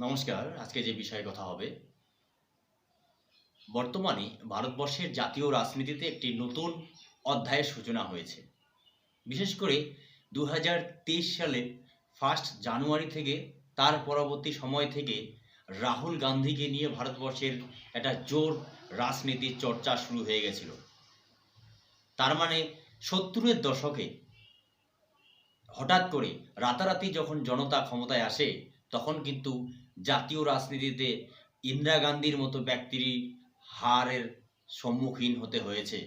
নমস্কার। আজকে যে বিষয়ে কথা হবে, বর্তমানে ভারতবর্ষের জাতীয় রাজনীতিতে একটি নতুন অধ্যায়ের সূচনা হয়েছে। বিশেষ করে ২০২৩ সালের 1 জানুয়ারি থেকে তার পরবর্তী সময় থেকে রাহুল গান্ধীকে নিয়ে ভারতবর্ষের একটা জোর রাজনীতির চর্চা শুরু হয়ে গেছিল। তার মানে ৭০-এর দশকে হঠাৎ করে রাতারাতি যখন জনতা ক্ষমতায় আসে, তখন কিন্তু জাতীয় রাজনীতিতে ইন্দিরা গান্ধীর মতো ব্যক্তির হারের সম্মুখীন হতে হয়েছে।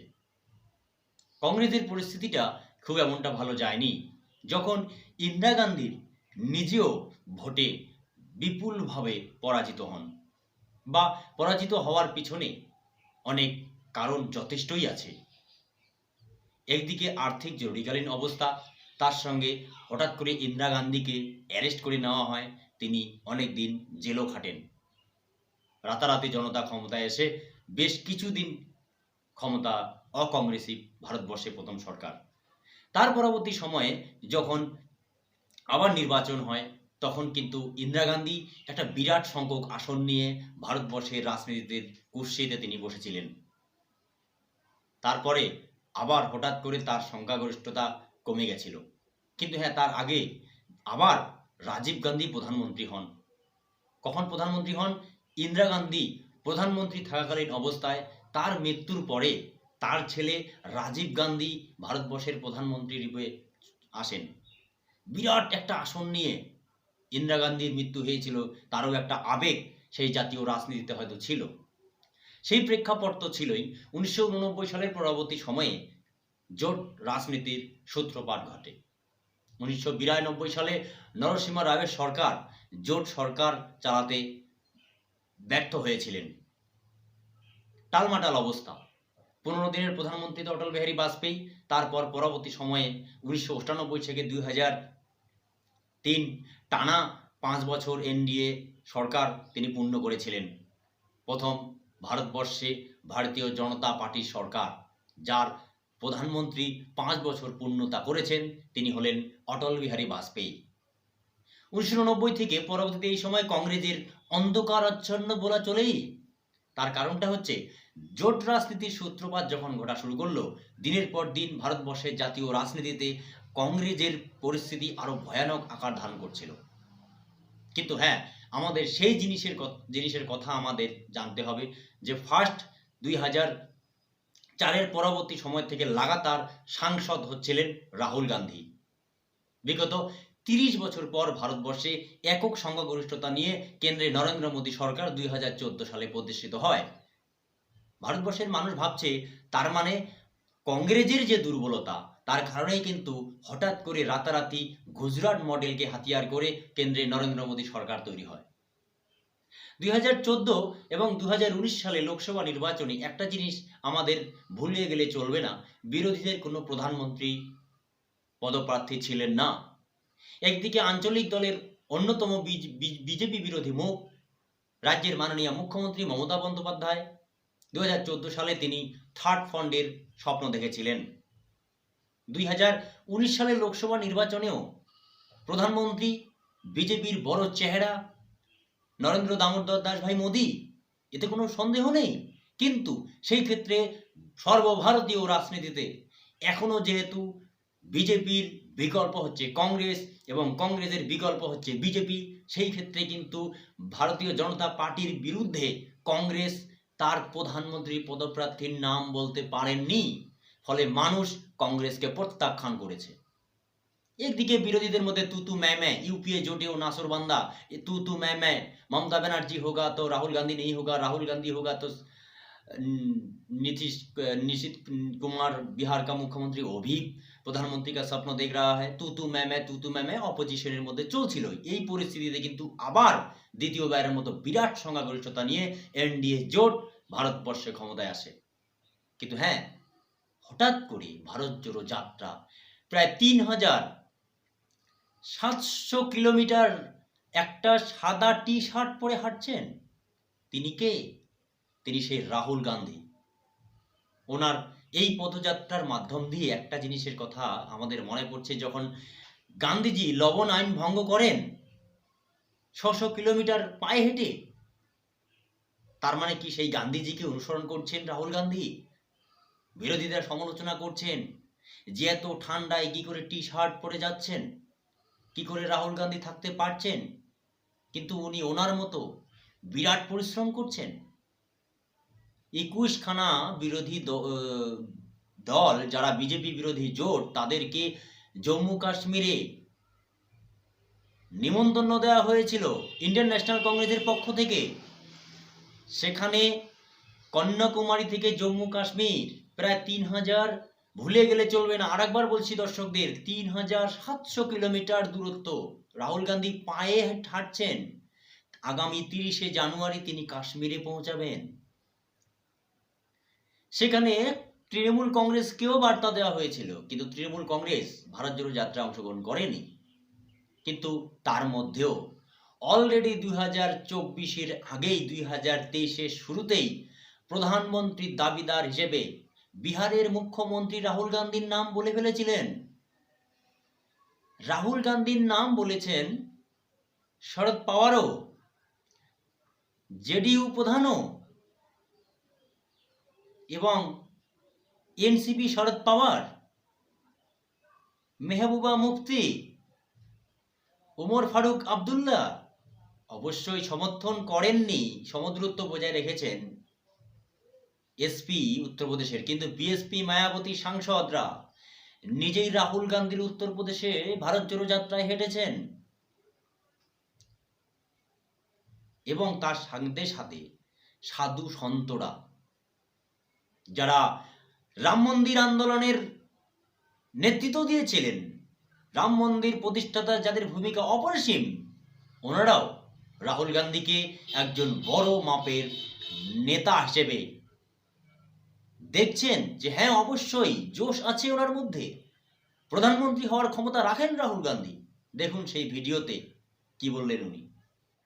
কংগ্রেসের পরিস্থিতিটা খুব এমনটা ভালো যায়নি। যখন ইন্দিরা গান্ধীর নিজেও ভোটে বিপুলভাবে পরাজিত হন, বা পরাজিত হওয়ার পিছনে অনেক কারণ যথেষ্টই আছে। একদিকে আর্থিক জরুরিকালীন অবস্থা, তার সঙ্গে হঠাৎ করে ইন্দিরা গান্ধীকে অ্যারেস্ট করে নেওয়া হয়, তিনি অনেক দিন জেলও খাটেন। রাতারাতি জনতা ক্ষমতায় এসে বেশ কিছুদিন ক্ষমতা অকংগ্রেসিভ ভারতবর্ষে প্রথম সরকার। তার পরবর্তী সময়ে যখন আবার নির্বাচন হয়, তখন কিন্তু ইন্দিরা গান্ধী একটা বিরাট সংখ্যক আসন নিয়ে ভারতবর্ষের রাজনীতিতে কুর্সিতে তিনি বসেছিলেন। তারপরে আবার হঠাৎ করে তার সংখ্যাগরিষ্ঠতা কমে গেছিল। কিন্তু হ্যাঁ, তার আগে আবার রাজীব গান্ধী প্রধানমন্ত্রী হন। কখন প্রধানমন্ত্রী হন? ইন্দিরা গান্ধী প্রধানমন্ত্রী থাকাকালীন অবস্থায় তার মৃত্যুর পরে তার ছেলে রাজীব গান্ধী ভারতবর্ষের প্রধানমন্ত্রী রূপে আসেন। বিরাট একটা আসন নিয়ে ইন্দিরা গান্ধীর মৃত্যু হয়েছিল, তারও একটা আবেগ সেই জাতীয় রাজনীতিতে হয়তো ছিল। সেই প্রেক্ষাপট তো ছিলই। ১৯৮৯ সালের পরবর্তী সময়ে জোট রাজনীতির সূত্রপাত ঘটে। ১৯৯২ সালে নরসিংহ রাওয়ের সরকার জোট সরকার চালাতে ব্যর্থ হয়েছিলেন। টালমাটাল অবস্থা। ১৫ দিনের প্রধানমন্ত্রী তো অটল বিহারী বাজপেয়ী। তারপর পরবর্তী সময়ে ১৯৯৮ থেকে ২০০৩ টানা ৫ বছর এনডিএ সরকার তিনি পূর্ণ করেছিলেন। প্রথম ভারতবর্ষে ভারতীয় জনতা পার্টির সরকার, যার প্রধানমন্ত্রী ৫ বছর পূর্ণতা করেছেন, তিনি হলেন অটল বিহারী বাজপেয়ী। ১৯৯৯ থেকে পরবর্তীতে এই সময় কংগ্রেসের অন্ধকারাচ্ছন্ন বলা চলেই। তার কারণটা হচ্ছে, জোট রাজনীতির সূত্রপাত যখন ঘটা শুরু করলো, দিনের পর দিন ভারতবর্ষের জাতীয় রাজনীতিতে কংগ্রেসের পরিস্থিতি আরো ভয়ানক আকার ধারণ করছিল। কিন্তু হ্যাঁ, আমাদের সেই জিনিসের কথা আমাদের জানতে হবে যে ২০০৪-এর পরবর্তী সময় থেকে লাগাতার সাংসদ হচ্ছিলেন রাহুল গান্ধী। বিগত ৩০ বছর পর ভারতবর্ষে একক সংখ্যাগরিষ্ঠতা নিয়ে কেন্দ্রে নরেন্দ্র মোদী সরকার ২০১৪ সালে প্রতিষ্ঠিত হয়। ভারতবর্ষের মানুষ ভাবছে, তার মানে কংগ্রেসের যে দুর্বলতা, তার কারণেই কিন্তু হঠাৎ করে রাতারাতি গুজরাট মডেলকে হাতিয়ার করে কেন্দ্রে নরেন্দ্র মোদী সরকার তৈরি হয়। ২০১৪ এবং ২০১৯ সালে লোকসভা নির্বাচনে একটা জিনিস আমাদের ভুলিয়ে গেলে চলবে না, বিরোধীদের কোনো প্রধানমন্ত্রী পদপ্রার্থী ছিলেন না। একদিকে আঞ্চলিক দলের অন্যতম বিজেপি বিরোধী মুখ রাজ্যের মাননীয় মুখ্যমন্ত্রী মমতা বন্দ্যোপাধ্যায় ২০১৪ সালে তিনি থার্ড ফ্রন্টের স্বপ্ন দেখেছিলেন। ২০১৯ সালের লোকসভা নির্বাচনেও প্রধানমন্ত্রী বিজেপির বড় চেহারা নরেন্দ্র দামোদর দাস ভাই মোদী, এতে কোনো সন্দেহ নেই। কিন্তু সেই ক্ষেত্রে সর্বভারতীয় রাজনীতিতে এখনো যেহেতু বিজেপির বিকল্প হচ্ছে কংগ্রেস এবং কংগ্রেসের বিকল্প হচ্ছে বিজেপি, সেই ক্ষেত্রে কিন্তু ভারতীয় জনতা পার্টির বিরুদ্ধে কংগ্রেস তার প্রধানমন্ত্রী পদপ্রার্থীর নাম বলতে পারেননি। ফলে মানুষ কংগ্রেসকে প্রত্যাখ্যান করেছে। একদিকে বিরোধীদের মধ্যে তু তু ম্যায় ম্যায়, यूपीए জোটে ও নাসরবান্দা, তু তু ম্যায় ম্যায়, ममता बनर्जी होगा तो राहुल गांधी नहीं होगा, राहुल गांधी होगा तो नीतीश कुमार बिहार का मुख्यमंत्री, वो भी প্রধানমন্ত্রী का স্বপ্ন দেখ रहा है। তু তু ম্যায় অপোজিশনের মধ্যে চলছিল। এই পরিস্থিতিতে কিন্তু আবার দ্বিতীয়বারের মতো বিরাট সংখ্যাগরিষ্ঠতা নিয়ে এনডিএ জোট ভারতবর্ষে ক্ষমতায় আসে। কিন্তু হ্যাঁ, হঠাৎ করে ভারত জোড়ো যাত্রা প্রায় ৩৭০০ কিলোমিটার একটা সাদা টি শার্ট পরে হাঁটছেন। তিনি কে? তিনি সেই রাহুল গান্ধী। ওনার এই পদযাত্রার মাধ্যম দিয়ে একটা জিনিসের কথা আমাদের মনে পড়ছে, যখন গান্ধীজি লবণ আইন ভঙ্গ করেন, 600 কিলোমিটার পায়ে হেঁটে। তার মানে কি সেই গান্ধীজিকে অনুসরণ করছেন রাহুল গান্ধী? বিরোধীরা সমালোচনা করছেন যে এত ঠান্ডায় কি করে টি শার্ট পরে যাচ্ছেন, কি করে রাহুল গান্ধী থাকতে পারছেন, কিন্তু উনি ওনার মতো বিরাট পরিশ্রম করছেন। 21খানা বিরোধী দল যারা বিজেপি বিরোধী জোট, তাদেরকে জম্মু কাশ্মীরে নিমন্ত্রণ দেওয়া হয়েছিল ইন্ডিয়ান ন্যাশনাল কংগ্রেসের পক্ষ থেকে। সেখানে কন্যাকুমারী থেকে জম্মু কাশ্মীর প্রায় 3000, ভুলে গেলে চলবে না, আরেকবার বলছি দর্শকদের, 3700 কিলোমিটার দূরত্ব রাহুল গান্ধী পায়ে হাঁটছেন। আগামী 30শে জানুয়ারি তিনি কাশ্মীরে পৌঁছাবেন। সেখানে তৃণমূল কংগ্রেসকেও বার্তা দেওয়া হয়েছিল, কিন্তু তৃণমূল কংগ্রেস ভারত জোড়ো যাত্রায় অংশগ্রহণ করেনি। কিন্তু তার মধ্যেও অলরেডি 2024-এর আগেই 2023-এর শুরুতেই প্রধানমন্ত্রীর দাবিদার হিসেবে বিহারের মুখ্যমন্ত্রী রাহুল গান্ধীর নাম বলে ফেলেছিলেন। রাহুল গান্ধীর নাম বলেছেন শরদ পাওয়ারও, জেডিইউ প্রধানও, এবং এনসিপি শরদ পাওয়ার, মেহবুবা মুফতি, ওমর ফারুক আবদুল্লাহ অবশ্যই সমর্থন করেননি, সমদূরত্ব বজায় রেখেছেন এসপি উত্তরপ্রদেশের। কিন্তু বিএসপি মায়াবতী সাংসদরা নিজেই রাহুল গান্ধীর উত্তরপ্রদেশে ভারত জোড়ো যাত্রায় হেঁটেছেন, এবং তার সাথে সাথে সাধু সন্তরা যারা রাম মন্দির আন্দোলনের নেতৃত্ব দিয়েছিলেন, রাম মন্দির প্রতিষ্ঠাতা যাদের ভূমিকা অপরিসীম, ওনারাও রাহুল গান্ধীকে একজন বড় মাপের নেতা হিসেবে দেখছেন যে হ্যাঁ অবশ্যই জোশ আছে ওনার মধ্যে, প্রধানমন্ত্রী হওয়ার ক্ষমতা রাখেন রাহুল গান্ধী। দেখুন সেই ভিডিওতে কি বললেন উনি।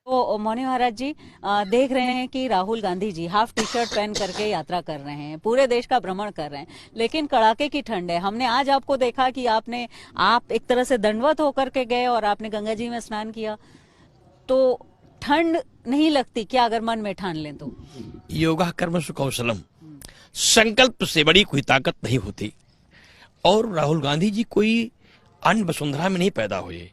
तो मोनी महाराज जी देख रहे हैं कि Rahul Gandhi ji half T shirt पहन करके यात्रा कर रहे हैं, पूरे देश का भ्रमण कर रहे हैं, लेकिन कड़ाके की ठंड है। हमने आज आपको देखा कि आप एक तरह से दंडवत होकर के गए और आपने गंगा जी में स्नान किया, तो ठंड नहीं लगती क्या अगर मन में ठान लें तो? योगा कर्म सुकौशलम, संकल्प से बड़ी कोई ताकत नहीं होती। और राहुल गांधी जी कोई अन्न वसुंधरा में नहीं पैदा हुए,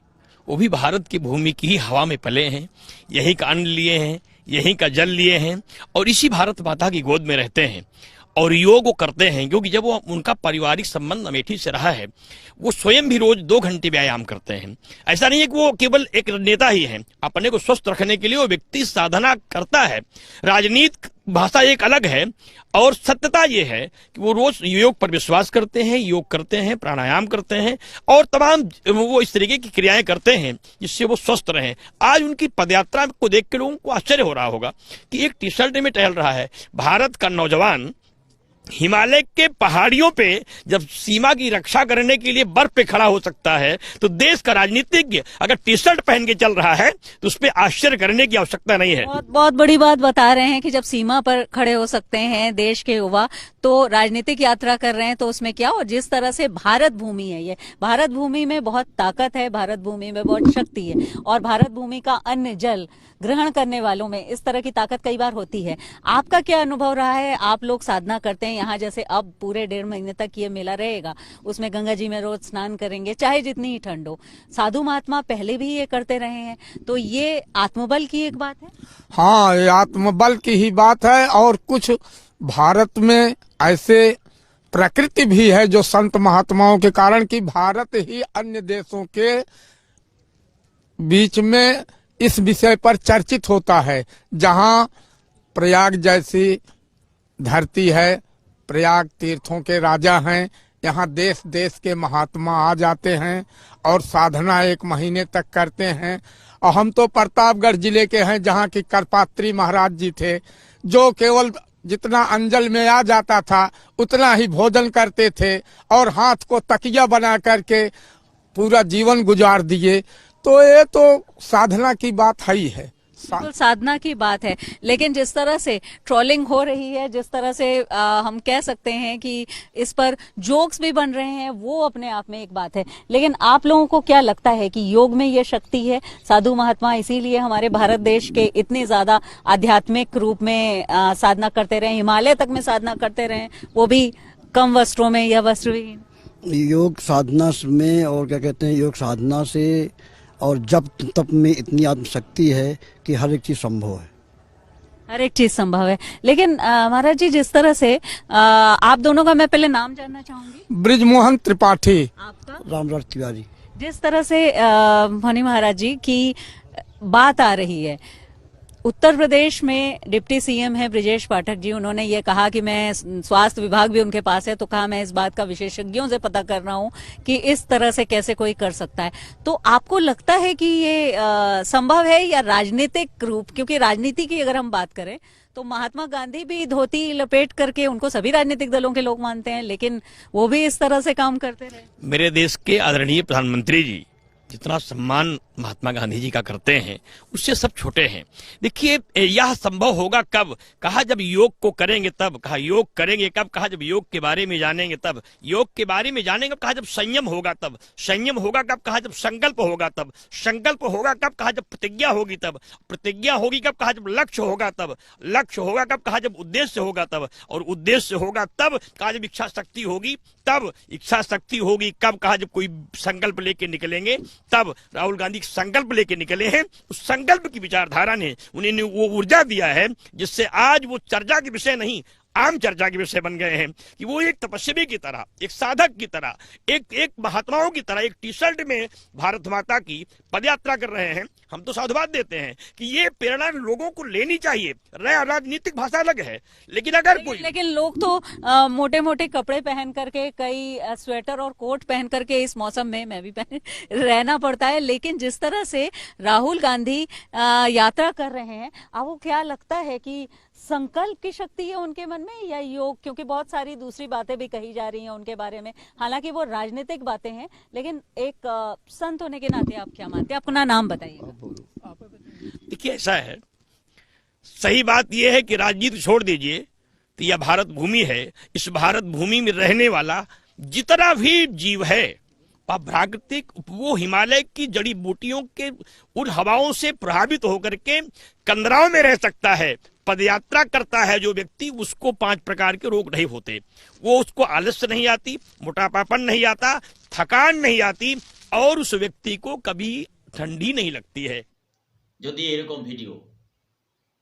वो भी भारत की भूमि की ही हवा में पले हैं, यही का अन्न लिए हैं, यही का जल लिए हैं, और इसी भारत माता की गोद में रहते हैं और योग वो करते हैं। क्योंकि जब वो उनका पारिवारिक संबंध अमेठी से रहा है, वो स्वयं भी रोज 2 घंटे व्यायाम करते हैं। ऐसा नहीं है कि वो केवल एक नेता ही है, अपने को स्वस्थ रखने के लिए वो व्यक्ति साधना करता है। राजनीतिक भाषा एक अलग है, और सत्यता ये है कि वो रोज योग पर विश्वास करते हैं, योग करते हैं, प्राणायाम करते हैं, और तमाम वो इस तरीके की क्रियाएं करते हैं जिससे वो स्वस्थ रहें। आज उनकी पदयात्रा को देख के लोगों को आश्चर्य हो रहा होगा कि एक टी शर्ट में टहल रहा है। भारत का नौजवान हिमालय के पहाड़ियों पे जब सीमा की रक्षा करने के लिए बर्फ पे खड़ा हो सकता है, तो देश का राजनीतिज्ञ अगर टी शर्ट पहन के चल रहा है तो उस पर आश्चर्य करने की आवश्यकता नहीं है। बहुत बहुत बड़ी बात बता रहे हैं कि जब सीमा पर खड़े हो सकते हैं देश के युवा, तो राजनीतिक यात्रा कर रहे हैं तो उसमें क्या। और जिस तरह से भारत भूमि है, ये भारत भूमि में बहुत ताकत है, भारत भूमि में बहुत शक्ति है, और भारत भूमि का अन्न जल ग्रहण करने वालों में इस तरह की ताकत कई बार होती है। आपका क्या अनुभव रहा है? आप लोग साधना करते हैं यहाँ, जैसे अब पूरे 1.5 महीने तक ये मेला रहेगा, उसमें गंगा जी में रोज स्नान करेंगे चाहे जितनी ही ठंड हो। साधु महात्मा पहले भी ये करते रहे हैं, तो ये आत्मबल की एक बात है। हाँ, ये आत्मबल की ही बात है। और कुछ भारत में ऐसे प्रकृति भी है जो संत महात्माओं के कारण कि भारत ही अन्य देशों के बीच में इस विषय पर चर्चित होता है। जहाँ प्रयाग जैसी धरती है, प्रयाग तीर्थों के राजा हैं, यहाँ देश देश के महात्मा आ जाते हैं और साधना 1 महीने तक करते हैं। और हम तो प्रतापगढ़ जिले के हैं, जहाँ की करपात्री महाराज जी थे, जो केवल जितना अंजल में आ जाता था उतना ही भोजन करते थे और हाथ को तकिया बना करके पूरा जीवन गुजार दिए। तो ये तो साधना की बात है ही है, बिल्कुल साधना की बात है, लेकिन जिस तरह से ट्रोलिंग हो रही है, जिस तरह से हम कह सकते हैं कि इस पर जोक्स भी बन रहे हैं, वो अपने आप में एक बात है। लेकिन आप लोगों को क्या लगता है कि योग में ये शक्ति है? साधु महात्मा इसीलिए हमारे भारत देश के इतने ज्यादा आध्यात्मिक रूप में साधना करते रहे, हिमालय तक में साधना करते रहे, वो भी कम वस्त्रों में या वस्त्रविहीन। योग साधना में, और क्या कहते हैं, योग साधना से और जप तप में इतनी आत्मशक्ति है कि हर एक चीज संभव है। हर एक चीज संभव है। लेकिन महाराज जी, जिस तरह से आप दोनों का मैं पहले नाम जानना चाहूंगी। ब्रिजमोहन त्रिपाठी। आपका? रामराज तिवारी। जिस तरह से मणि महाराज जी की बात आ रही है, उत्तर प्रदेश में डिप्टी सीएम है ब्रिजेश पाठक जी, उन्होंने ये कहा कि मैं, स्वास्थ्य विभाग भी उनके पास है, तो कहा मैं इस बात का विशेषज्ञों से पता कर रहा हूं कि इस तरह से कैसे कोई कर सकता है। तो आपको लगता है कि ये संभव है या राजनीतिक रूप? क्योंकि राजनीति की अगर हम बात करें तो महात्मा गांधी भी धोती लपेट करके, उनको सभी राजनीतिक दलों के लोग मानते हैं, लेकिन वो भी इस तरह से काम करते रहे। मेरे देश के आदरणीय प्रधानमंत्री जी जितना सम्मान महात्मा गांधी जी का करते हैं, उससे सब छोटे हैं। देखिए, यह संभव होगा कब? कहा जब योग को करेंगे तब। कहा योग करेंगे कब? कहा जब योग के बारे में जानेंगे तब। योग के बारे में जानेंगे, कहा जब संयम होगा तब। संयम होगा कब? कहा जब संकल्प होगा तब। संकल्प होगा कब? कहा जब प्रतिज्ञा होगी तब। प्रतिज्ञा होगी कब? कहा जब लक्ष्य होगा तब। लक्ष्य होगा कब? कहा जब उद्देश्य होगा तब। और उद्देश्य होगा तब, कहा जब इच्छा शक्ति होगी तब। इच्छा शक्ति होगी कब? कहा जब कोई संकल्प लेके निकलेंगे तब। राहुल गांधी संकल्प लेके निकले हैं, उस संकल्प की विचारधारा ने उन्हें वो ऊर्जा दिया है जिससे आज वो चर्चा के विषय नहीं, आम चर्चा के विषय बन गए हैं। कि वो एक तपस्वी की तरह, एक साधक की तरह, एक महात्माओं की तरह, एक टी शर्ट में भारत माता की पदयात्रा कर रहे हैं। हम तो साधुवाद देते हैं कि ये प्रेरणा लोगों को लेनी चाहिए। राजनीतिक भाषा अलग है, लेकिन अगर कोई, लेकिन लोग तो मोटे मोटे कपड़े पहन करके, कई स्वेटर और कोट पहन करके, इस मौसम में मैं भी पहन रहना पड़ता है। लेकिन जिस तरह से राहुल गांधी यात्रा कर रहे हैं, आपको क्या लगता है कि संकल्प की शक्ति है उनके मन में या योग? क्योंकि बहुत सारी दूसरी बातें भी कही जा रही हैं उनके बारे में, हालांकि वो राजनीतिक बातें हैं, लेकिन एक संत होने के नाते आप क्या मानते हैं? अपना नाम बताइए। देखिए, ऐसा है, सही बात यह है कि राजनीति छोड़ दीजिए, तो यह भारत भूमि है। इस भारत भूमि में रहने वाला जितना भी जीव है, प्राकृतिक, वो हिमालय की जड़ी बूटियों के उन हवाओं से प्रभावित होकर के कंदराओं में रह सकता है। पदयात्रा करता है जो व्यक्ति, उसको 5 प्रकार के रोग नहीं होते। वो, उसको आलस्य नहीं आती, मोटापापन नहीं आता, थकान नहीं आती, और उस व्यक्ति को कभी ठंडी नहीं लगती है। যদি এরকম ভিডিও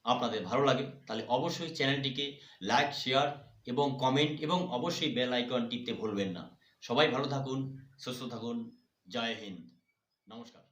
আপনাদের ভালো লাগে তাহলে অবশ্যই চ্যানেলটিকে লাইক, শেয়ার এবং কমেন্ট এবং অবশ্যই বেল আইকন টিপতে ভুলবেন না। সবাই ভালো থাকুন, সুস্থ থাকুন। জয় হিন্দ। নমস্কার।